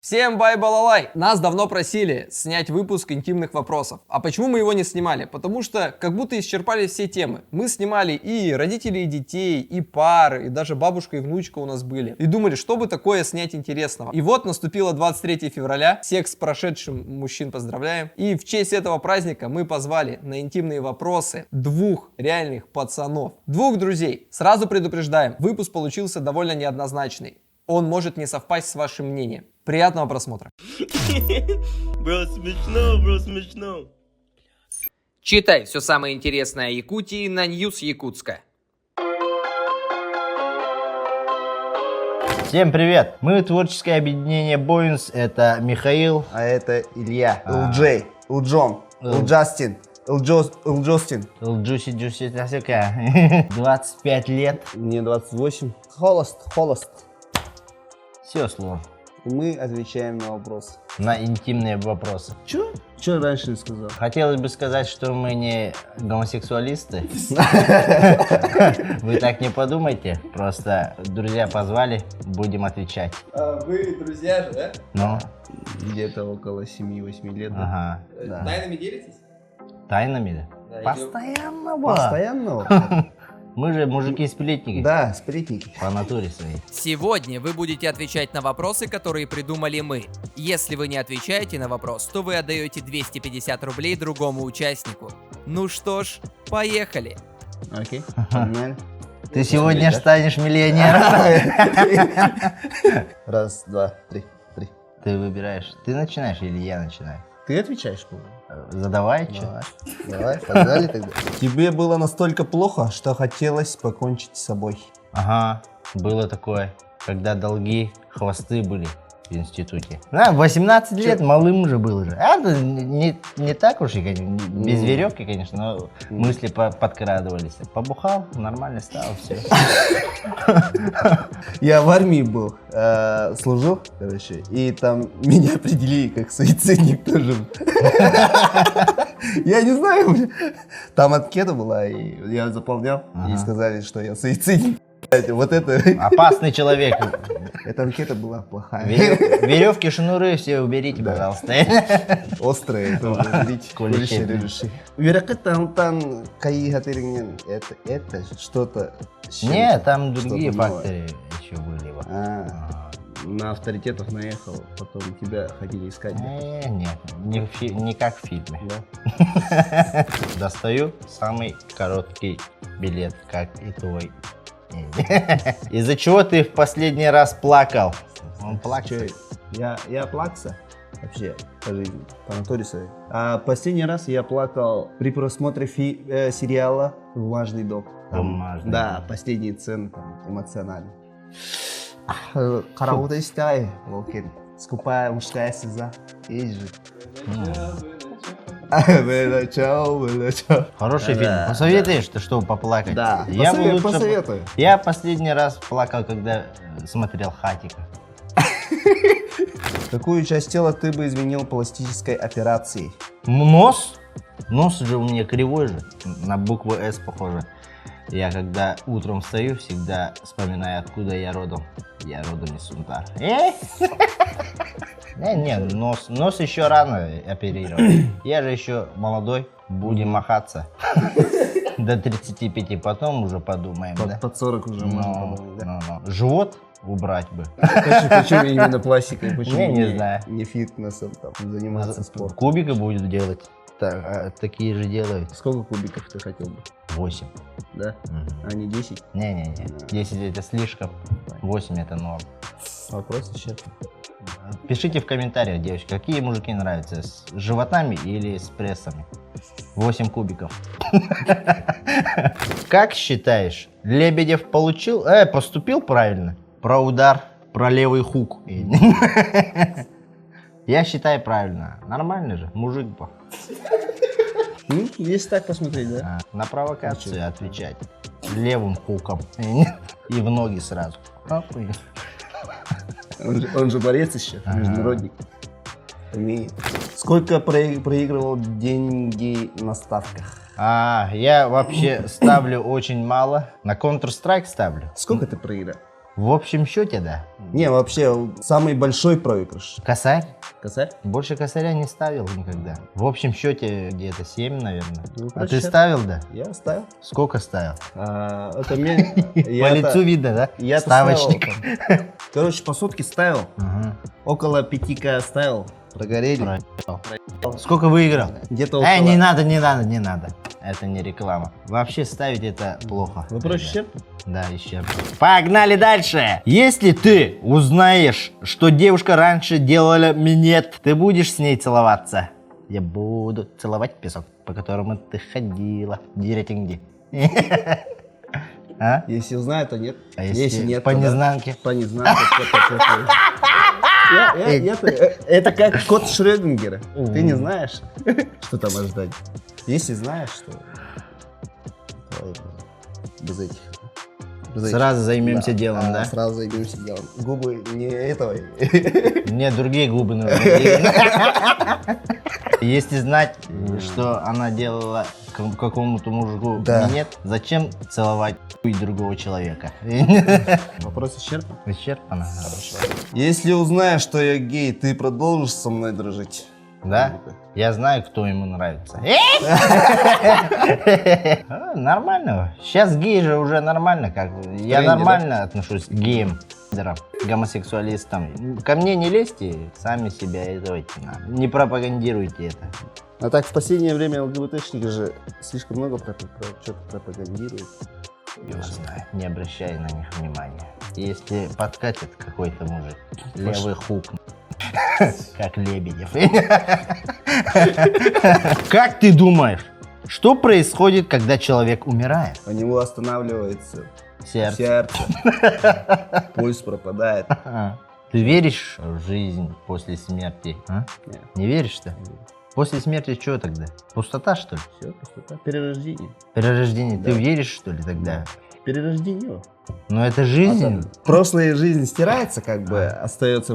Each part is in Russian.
Всем бай-балалай! Нас давно просили снять выпуск интимных вопросов. А почему мы его не снимали? Потому что как будто исчерпали все темы. Мы снимали и родителей, и детей, и пары, и даже бабушка и внучка у нас были. И думали, что бы такое снять интересного. И вот наступило 23 февраля. Всех с прошедшим мужчин поздравляем. И в честь этого праздника мы позвали на интимные вопросы двух реальных пацанов. Двух друзей. Сразу предупреждаем, выпуск получился довольно неоднозначный. Он может не совпасть с вашим мнением. Приятного просмотра. Бро, смешно. Читай все самое интересное о Якутии на News Якутска. Всем привет! Мы творческое объединение Boyens. Это Михаил. А это Илья, Илджей, Илджон, Илджастин, Илджостин. Джуси, засека. 25 лет. Мне 28. Холост. Все слово. И мы отвечаем на вопросы. На интимные вопросы. Чё раньше не сказал? Хотелось бы сказать, что мы не гомосексуалисты. Вы так не подумайте. Просто друзья позвали, будем отвечать. А вы друзья же, да? Ну, Где-то около 7-8 лет. ага. Да. Тайнами делитесь? Тайнами, да? Да, Постоянно. Постоянно? Мы же мужики-сплетники. Да, сплетники. По натуре своей. Сегодня вы будете отвечать на вопросы, которые придумали мы. Если вы не отвечаете на вопрос, то вы отдаете 250 рублей другому участнику. Ну что ж, поехали. Окей, погнали. Ты сегодня станешь миллионером. Раз, два, три. Ты выбираешь. Ты начинаешь или я начинаю? Ты отвечаешь, по-моему? Задавай, что? Давай, погнали тогда. Тебе было настолько плохо, что хотелось покончить с собой. Ага, было такое, когда долги, хвосты были в институте. 18 лет, малым уже был уже. Это не так уж и, конечно, без веревки, конечно, но мысли подкрадывались. Побухал, нормально стало, все. Я в армии был, служил, короче, и там меня определили как суицидник тоже. Я не знаю, там анкета была, и я заполнял, и сказали, что я суицидник. Вот это... Опасный человек. Эта анкета была плохая. Веревки, шнуры все уберите, пожалуйста. Острые тоже уберите. Колющие. Вероятно, каи гатыринген, это что-то... Не, там другие что-то новое. факторы еще были. На авторитетах наехал, потом тебя хотели искать. Нет, не как в фильме. Да? Достаю самый короткий билет, как и твой. Из-за чего ты в последний раз плакал? Он плакал. Я плакса вообще по жизни, по натуре своей. А последний раз я плакал при просмотре сериала «Бумажный дом». Бумажный Да, последние сцены там эмоциональные. Караоке стаи, локен. Скупая мужская слеза. Есть же. Хороший фильм. Посоветуешь, чтобы поплакать? Да, Я бы лучше посоветую. Я последний раз плакал, когда смотрел «Хатика». Какую часть тела ты бы изменил пластической операцией? Нос? Нос же у меня кривой же, на букву «С» похоже. Я когда утром встаю, всегда вспоминаю, откуда я родом. Я родом из Сунтар. Не, нос еще рано оперировать. Я же еще молодой, будем махаться. До 35, потом уже подумаем. Да? Под 40 уже можно подумать, да? Живот убрать бы. Почему именно пластикой? Почему Я не знаю. Не фитнесом, там, заниматься спортом? Кубика будет делать. Такие же делают. Сколько кубиков ты хотел бы? 8. Да? А не 10? Не. 10 это слишком. 8 это норм. Вопрос еще. Пишите в комментариях, девочки, какие мужики нравятся, с животами или с прессами. 8 кубиков. Как считаешь, Лебедев поступил правильно? Про удар, про левый хук. Я считаю правильно. Нормально же, мужик был. Если так посмотреть, да? На провокацию отвечать. Левым хуком. И в ноги сразу. Он же борец еще, международник. Умеет. Сколько проигрывал деньги на ставках? Я вообще ставлю очень мало. На Counter-Strike ставлю. Сколько ты проиграл? В общем счете, да. Не, вообще, самый большой проигрыш. Косарь? Косарь? Больше косаря не ставил никогда. В общем счете где-то 7, наверное. Ну, А ты хорошо. ставил, да? Я ставил. Сколько ставил? Это мне... По лицу видно, да? Я Ставочник. Короче, по сотке ставил. Ага. Около 5К ставил. Прогорели. Сколько выиграл? Где-то около... Не надо, не надо, не надо. Это не реклама. Вообще ставить это плохо. Вы проще ребят. исчерпали? Да, исчерпали. Погнали дальше. Если ты узнаешь, что девушка раньше делала минет, ты будешь с ней целоваться? Я буду целовать песок, по которому ты ходила. Директинги. А? Если узнаю, то нет. А если нет, по то да. незнанке? По незнанке. Это как кот Шрёдингера. Ты не знаешь, что там ожидать. Если знаешь, что... Без этих. Сразу займемся делом, да? Сразу займемся делом. Губы не этого. Мне другие губы нужны. Если знать, что она делала какому-то мужику Да. минет, зачем целовать хуй другого человека? Вопрос исчерпан. Исчерпано. Хорошо. Если узнаешь, что я гей, ты продолжишь со мной дружить? Да? Я знаю, кто ему нравится. Нормально. Сейчас гей же уже нормально. Как бы. Я Тренде, нормально отношусь к геям, гомосексуалистам. Ко мне не лезьте, сами себя этого не пропагандируйте это. А так в последнее время ЛГБТшники же слишком много что-то пропагандируют. Я знаю, не обращай на них внимания. Если подкатит какой-то мужик, левый хук, как Лебедев. Как ты думаешь, что происходит, когда человек умирает? У него останавливается Сердце. сердце, пульс пропадает. Ты веришь в жизнь после смерти? А? Нет. Не веришь-то? После смерти что тогда? Пустота, что ли? Все, пустота. Перерождение. Перерождение. Ты Да. веришь, что ли, тогда? Перерождение. Но это жизнь. Прошлая жизнь стирается, как бы остается.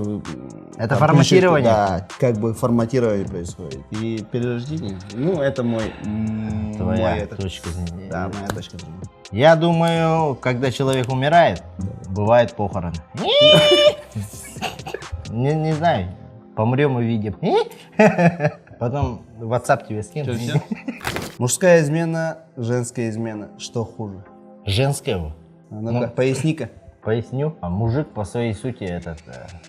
Это там, форматирование? Да, как бы форматирование происходит. И перерождение. Ну, это мой. Твоя мой точка зрения. Да, моя точка зрения. Я думаю, когда человек умирает, бывает похороны. Не знаю, помрем и видим. Потом в WhatsApp тебе скину. Мужская измена, женская измена. Что хуже? Женского. А ну-ка, поясни-ка. Поясню. А мужик по своей сути этот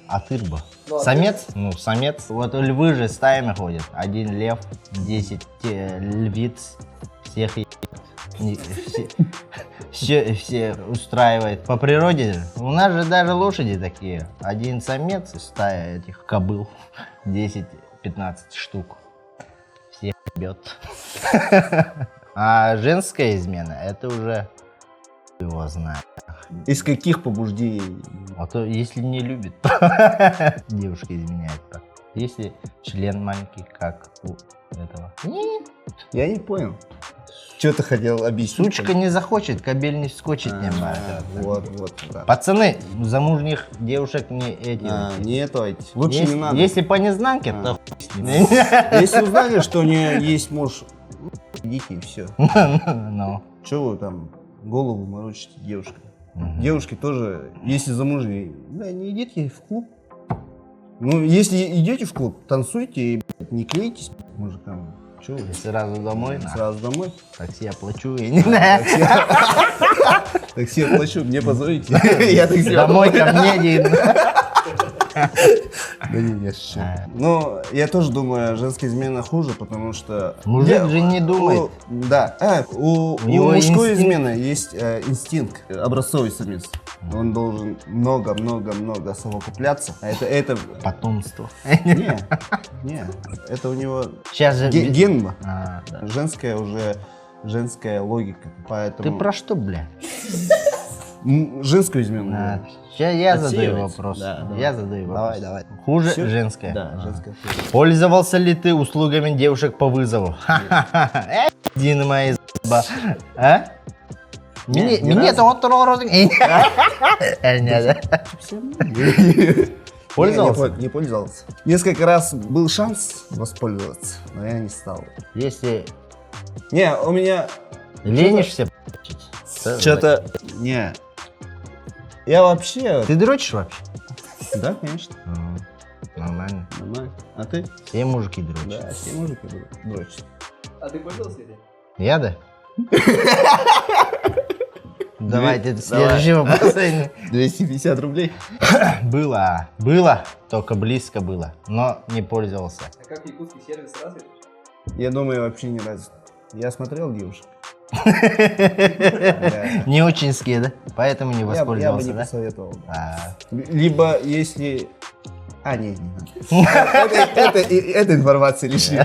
атырба. Самец? Ну, самец. Вот львы же стаями ходят. Один лев, 10 львиц. Всех все устраивает. По природе у нас же даже лошади такие. Один самец и стая этих кобыл. 10-15 штук. Всех бьет. А женская измена, это уже его знает. Из каких побуждений? А то если не любит, девушка изменяет так. Если член маленький, как у этого. Я не понял. Что ты хотел объяснить? Сучка не захочет, кобель не вскочит. Вот, да. Пацаны, замужних девушек не эти. Не это эти. Лучше Если- не надо. Если по незнанке, то Если узнали, что у нее есть муж, идите и все. ну. Чего вы там голову морочите девушкам? Мгм. Девушки тоже, если замужние, да, не идите в клуб. Ну, если идете в клуб, танцуйте и блядь, не клейтесь мужикам. Чего вы? И сразу домой, на. Сразу домой. Такси оплачу, я не знаю. Такси оплачу, мне позвоните. Я такси Домой ко мне не. Да не, я шучу. Ну, я тоже думаю, женская измена хуже, потому что... Мужик же не думает. Да. У него мужской инстинкт. измены есть инстинкт, образцовый самец. Он должен много-много-много совокупляться. А это... Потомство. Не, это у него Сейчас же... генно. А, Женская уже... Женская логика. Ты Поэтому... про что, бля? Женскую измену. Сейчас я Отсеивается. задаю вопрос. Да, Я задаю вопрос. Давай. Хуже Всё? женская? Да, женская. Пользовался ли ты услугами девушек по вызову? Ха-ха-ха. Дина моя заба. А? Не, ни Мне разу. это вот Пользовался? Не пользовался. Несколько раз был шанс воспользоваться, но я не стал. Если Не, у меня ленишься, что-то... Не. Я вообще... Ты дрочишь вообще? Да, конечно. Нормально. Нормально. А ты? Все мужики дрочат. Да, все мужики дрочат. А ты пользовался этим? Я да? Давайте Давай. следующий вопрос. 250 рублей. Было, только близко было, но не пользовался. А как якутский сервис развит? Я думаю, вообще не развит. Я смотрел девушек. Не учинские, да? Поэтому не Я бы не воспользовался, да? посоветовал. А, Либо если... А, нет, не надо. Это информация лишняя.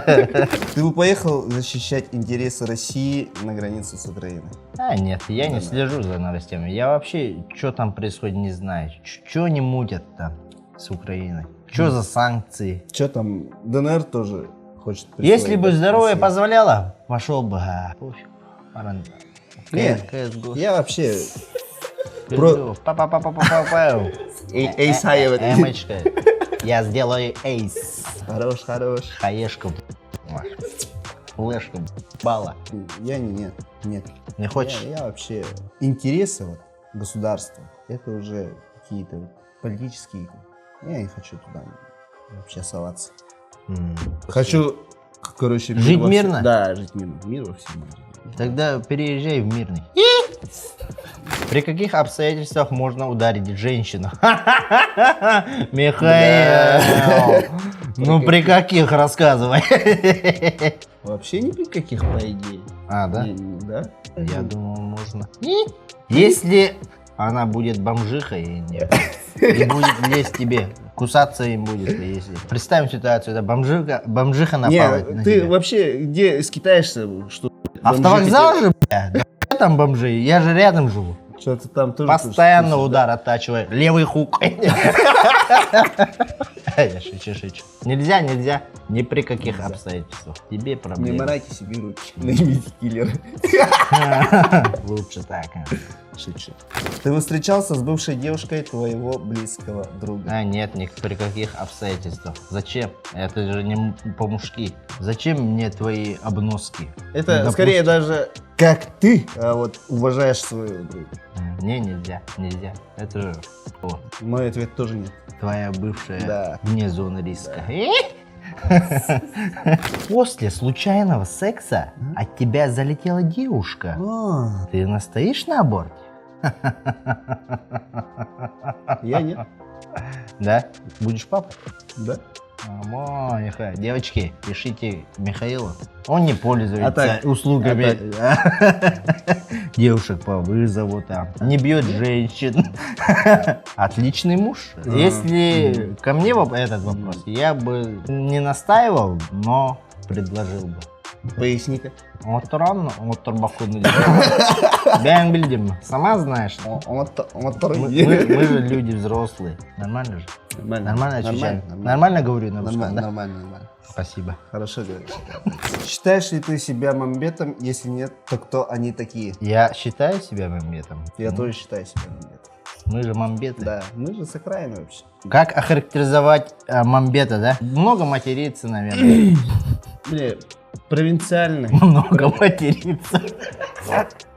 Ты бы поехал защищать интересы России на границе с Украиной? нет, я не слежу за новостями. Я вообще, что там происходит, не знаю. Что они мутят там с Украиной? Что за санкции? Что там, ДНР тоже хочет Если бы присвоить здоровье России? позволяло, пошел бы. Пофиг. Нет, CSGO. я вообще... Пизду. Па-па-па-па-па-па. Эйсаева. Эмочка. Я сделаю эйс. Хорош, хорош. Хаешку. Флешку. Бала. Я нет. Не хочешь? Я вообще... Интересы вот, государства, это уже какие-то вот политические... Я не хочу туда вообще соваться. Хочу, короче... мир Жить во всем- мирно? Да, жить мирно. Мир во всем мире. Тогда переезжай в мирный. При каких обстоятельствах можно ударить женщину? Михаил! Ну при каких, рассказывай. Вообще ни при каких, по идее. А, да? Да? Я думал, можно. Если она будет бомжихой и будет лезть тебе, кусаться им будет. Если. Представим ситуацию, это бомжиха напала Не, на ты тебя. вообще где скитаешься, что... Автовокзал же, бля? Да там бомжи, я же рядом живу. Что-то там тоже... Постоянно удар оттачиваю. Левый хук. Я шучу. Нельзя. Ни при каких обстоятельствах. Тебе Не проблемы. морайте себе руки, наймите киллера. Лучше так. Шучу. Ты встречался с бывшей девушкой твоего близкого друга? А нет, ни при каких обстоятельствах. Зачем? Это же не по-мужски. Зачем мне твои обноски? Это Допустим. скорее даже как ты вот, уважаешь своего друга. Не, нельзя. Это же Мой ответ тоже нет. твоя бывшая Да. вне зоны риска. После случайного секса от тебя залетела девушка. Ты настоишь на аборте? Я нет. Да? Будешь папой? Да. Михаил. Девочки, пишите Михаилу. Он не пользуется А так- услугами девушек по вызову там. Не бьет женщин. Отличный муж. Если ко мне этот вопрос, я бы не настаивал, но предложил бы. Поясни-ка. Рано, bakunu. Ben bildim. Сама знаешь. Мы же люди взрослые. Нормально же? Нормально отвечаю. Нормально говорю на русском, да? Нормально. Спасибо. Хорошо говоришь. Считаешь ли ты себя мамбетом? Если нет, то кто они такие? Я считаю себя мамбетом. Я тоже считаю себя мамбетом. Мы же мамбеты. Да, мы же с окраины вообще. Как охарактеризовать мамбета, да? Много материться, наверное. Бля, провинциальный. Много материться.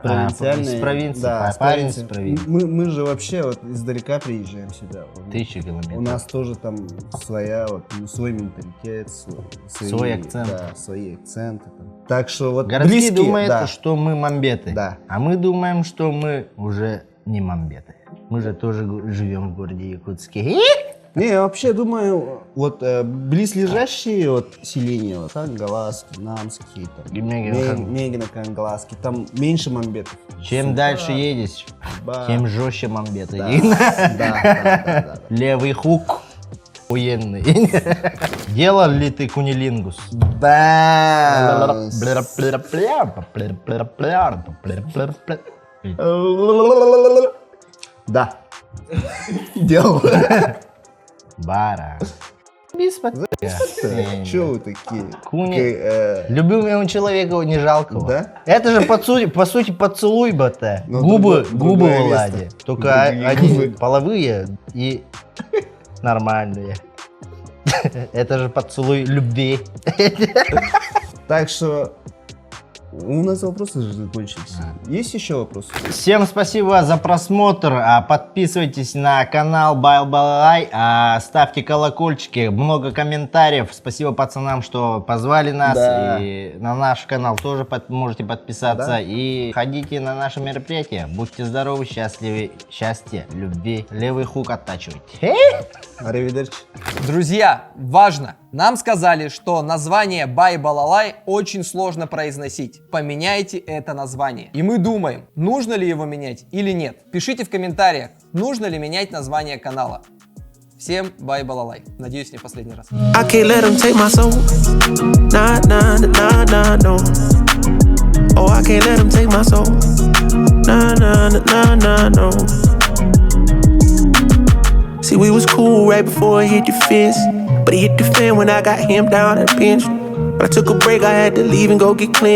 Провинциальный. Из провинции. Да, Парень из провинции. Мы же вообще вот издалека приезжаем сюда. 1000 километров. У нас тоже там своя, вот, свой менталитет, Свой акцент. Да, свои акценты. Там. Так что вот Городские близкие, думают, да. что мы мамбеты. Да. А мы думаем, что мы уже не мамбеты. Мы же тоже живем в городе Якутске. Не, я вообще думаю, вот близлежащие вот селения, вот Кангаласки, Намские, там, Мегино, Кангаласки, там меньше мамбетов. Чем дальше едешь, Да. тем жестче мамбеты. Да. Левый хук военный. Делал ли ты кунилингус? Да. Да. Делал. Бара. Че вы такие? Куни. Любимому человеку не жалко. его. Да? Это же по сути поцелуй бата. Но Губы другое в место. ладе. Только Другие они губы. половые и нормальные. Это же поцелуй любви. Так что У нас вопросы же закончились. Есть еще вопросы? Всем спасибо за просмотр. Подписывайтесь на канал Балалай, ставьте колокольчики, много комментариев. Спасибо пацанам, что позвали нас. Да. И на наш канал тоже можете подписаться. Да. И ходите на наши мероприятия. Будьте здоровы, счастливы, счастья, любви. Левый хук оттачивайте. Аривидерчи. Друзья, важно! Нам сказали, что название Бай Балалай очень сложно произносить. Поменяйте это название. И мы думаем, нужно ли его менять или нет. Пишите в комментариях, нужно ли менять название канала. Всем Бай Балалай. Надеюсь, не последний раз. I can't let them take my soul. Nah, nah, nah, nah, no. Oh, I can't let them take my soul. Nah, nah, nah, nah, no. See, we was cool right before it hit the fence. But it hit the fan when I got him down and pinched. But I took a break, I had to leave and go get clean.